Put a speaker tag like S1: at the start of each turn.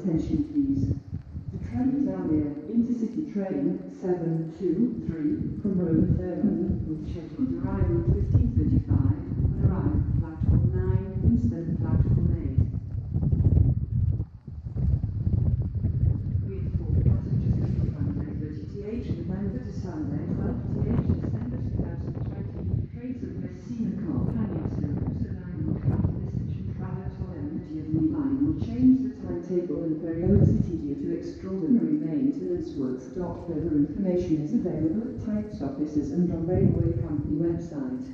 S1: attention please. The train is Italia Intercity Train 723 from Rome, Germany, with scheduled arrival at 15:35 and arrive at platform 9 instead of platform 8. We inform passengers that the runway 30th November to Sunday 12th December 2020 trains of Messina Compagnia Service line will travel distance and travel to the line will change the timetable in periodicity due to extraordinary maintenance works. Further information is available at Types offices and on Railway Company website.